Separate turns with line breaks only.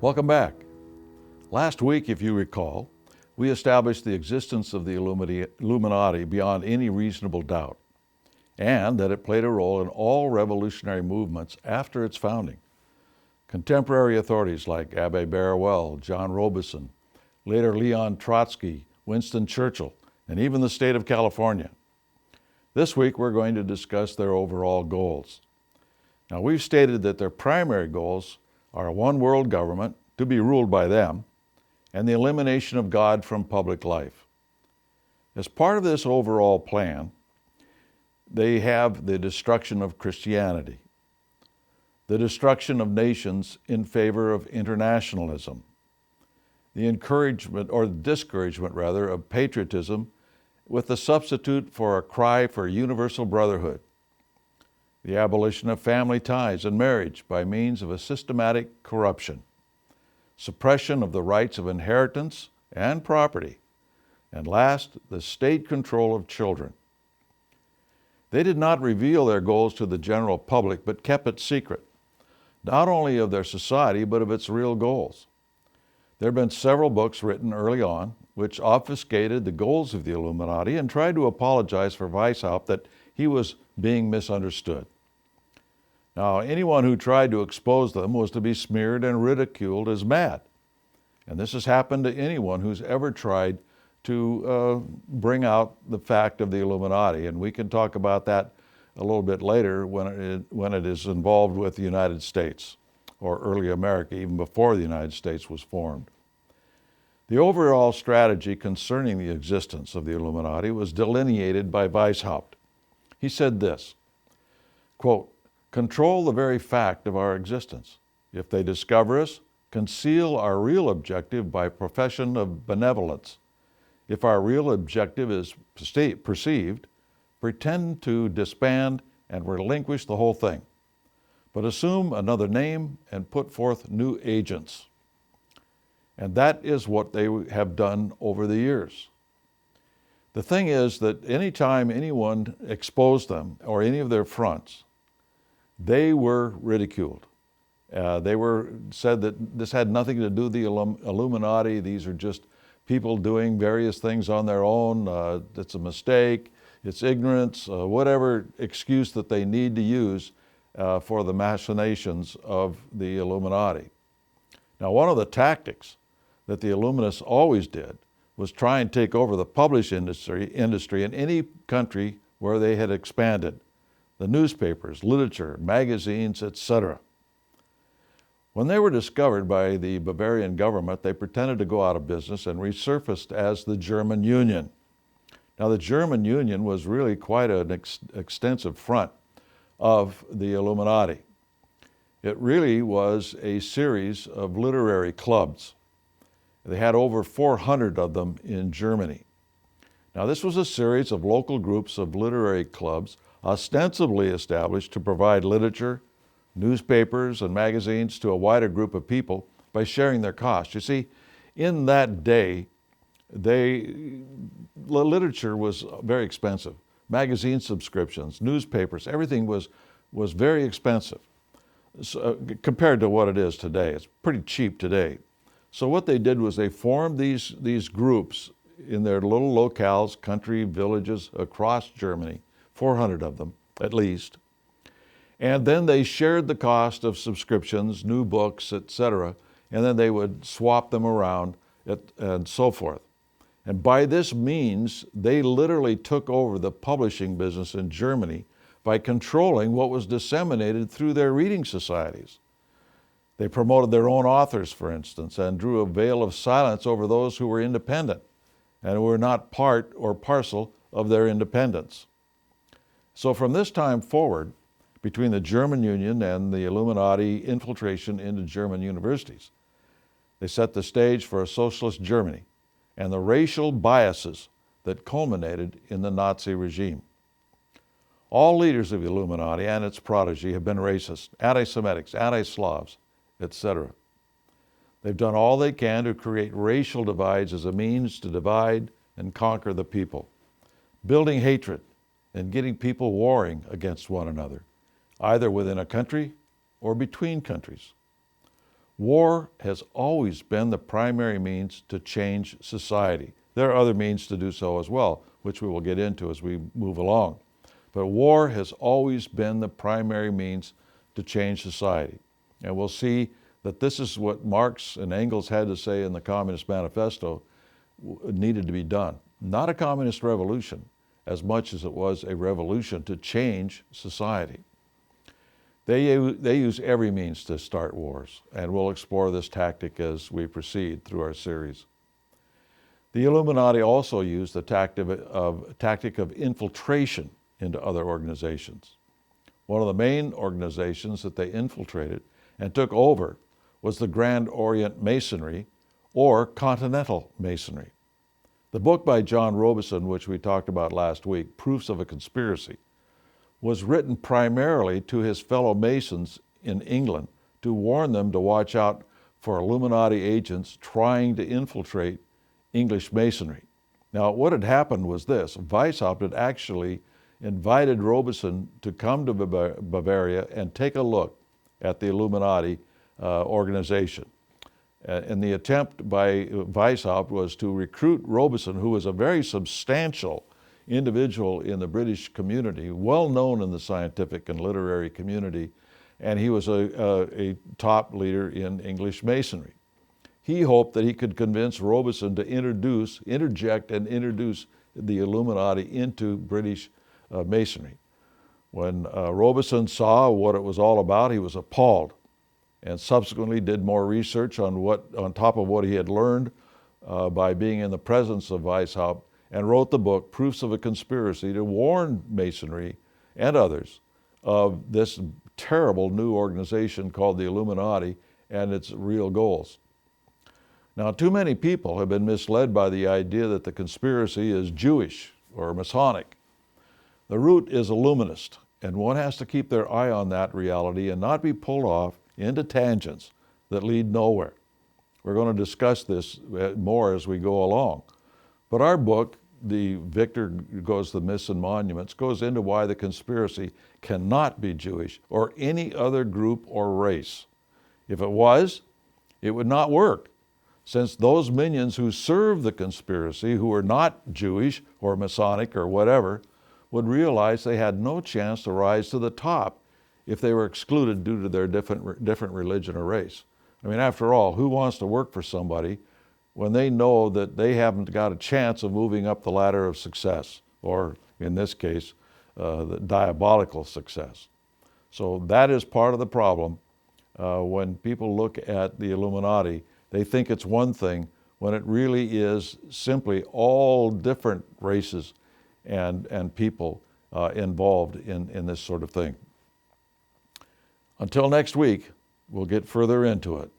Welcome back. Last week, if you recall, we established the existence of the Illuminati beyond any reasonable doubt, and that it played a role in all revolutionary movements after its founding. Contemporary authorities like Abbe Barrawell, John Robeson, later Leon Trotsky, Winston Churchill, and even the state of California. This week, we're going to discuss their overall goals. Now, we've stated that their primary goals are a one world government to be ruled by them, and the elimination of God from public life. As part of this overall plan, they have the destruction of Christianity, the destruction of nations in favor of internationalism, the encouragement or discouragement rather of patriotism with the substitute for a cry for universal brotherhood, the abolition of family ties and marriage by means of a systematic corruption, suppression of the rights of inheritance and property, and last, the state control of children. They did not reveal their goals to the general public, but kept it secret, not only of their society, but of its real goals. There have been several books written early on which obfuscated the goals of the Illuminati and tried to apologize for Weishaupt that he was being misunderstood. Now, anyone who tried to expose them was to be smeared and ridiculed as mad. And this has happened to anyone who's ever tried to bring out the fact of the Illuminati. And we can talk about that a little bit later when it is involved with the United States, or early America, even before the United States was formed. The overall strategy concerning the existence of the Illuminati was delineated by Weishaupt. He said this, quote, "Control the very fact of our existence. If they discover us, conceal our real objective by profession of benevolence. If our real objective is perceived, pretend to disband and relinquish the whole thing, but assume another name and put forth new agents." And that is what they have done over the years. The thing is that anytime anyone exposed them or any of their fronts, they were ridiculed. They were said that this had nothing to do with the Illuminati. These are just people doing various things on their own. It's a mistake. It's ignorance. Whatever excuse that they need to use for the machinations of the Illuminati. Now, one of the tactics that the Illuminists always did was try and take over the publishing industry in any country where they had expanded. The newspapers, literature, magazines, etc. When they were discovered by the Bavarian government, they pretended to go out of business and resurfaced as the German Union. Now, the German Union was really quite an extensive front of the Illuminati. It really was a series of literary clubs. They had over 400 of them in Germany. Now, this was a series of local groups of literary clubs ostensibly established to provide literature, newspapers, and magazines to a wider group of people by sharing their costs. You see, in that day, literature was very expensive. Magazine subscriptions, newspapers, everything was very expensive compared to what it is today. It's pretty cheap today. So what they did was they formed these groups in their little locales, country, villages across Germany, 400 of them at least. And then they shared the cost of subscriptions, new books, etc., and then they would swap them around and so forth. And by this means, they literally took over the publishing business in Germany by controlling what was disseminated through their reading societies. They promoted their own authors, for instance, and drew a veil of silence over those who were independent and were not part or parcel of their independence. So from this time forward, between the German Union and the Illuminati infiltration into German universities, they set the stage for a socialist Germany and the racial biases that culminated in the Nazi regime. All leaders of the Illuminati and its progeny have been racist, anti-Semitics, anti-Slavs, etc. They've done all they can to create racial divides as a means to divide and conquer the people, building hatred and getting people warring against one another, either within a country or between countries. War has always been the primary means to change society. There are other means to do so as well, which we will get into as we move along. But war has always been the primary means to change society. And we'll see that this is what Marx and Engels had to say in the Communist Manifesto needed to be done. Not a communist revolution, as much as it was a revolution to change society. They use every means to start wars, and we'll explore this tactic as we proceed through our series. The Illuminati also used the tactic of infiltration into other organizations. One of the main organizations that they infiltrated and took over was the Grand Orient Masonry, or Continental Masonry. The book by John Robeson, which we talked about last week, Proofs of a Conspiracy, was written primarily to his fellow Masons in England to warn them to watch out for Illuminati agents trying to infiltrate English Masonry. Now, what had happened was this. Weishaupt had actually invited Robeson to come to Bavaria and take a look at the Illuminati organization. And the attempt by Weishaupt was to recruit Robeson, who was a very substantial individual in the British community, well known in the scientific and literary community, and he was a top leader in English Masonry. He hoped that he could convince Robeson to interject and introduce the Illuminati into British Masonry. When Robeson saw what it was all about, he was appalled, and subsequently did more research on top of what he had learned by being in the presence of Weishaupt, and wrote the book Proofs of a Conspiracy to warn Masonry and others of this terrible new organization called the Illuminati and its real goals. Now, too many people have been misled by the idea that the conspiracy is Jewish or Masonic. The root is Illuminist, and one has to keep their eye on that reality and not be pulled off into tangents that lead nowhere. We're going to discuss this more as we go along. But our book, The Victor Goes to the Myths and Monuments, goes into why the conspiracy cannot be Jewish or any other group or race. If it was, it would not work, since those minions who serve the conspiracy, who are not Jewish or Masonic or whatever, would realize they had no chance to rise to the top if they were excluded due to their different religion or race. I mean, after all, who wants to work for somebody when they know that they haven't got a chance of moving up the ladder of success, or in this case, the diabolical success? So that is part of the problem. When people look at the Illuminati, they think it's one thing when it really is simply all different races and people involved in this sort of thing. Until next week, we'll get further into it.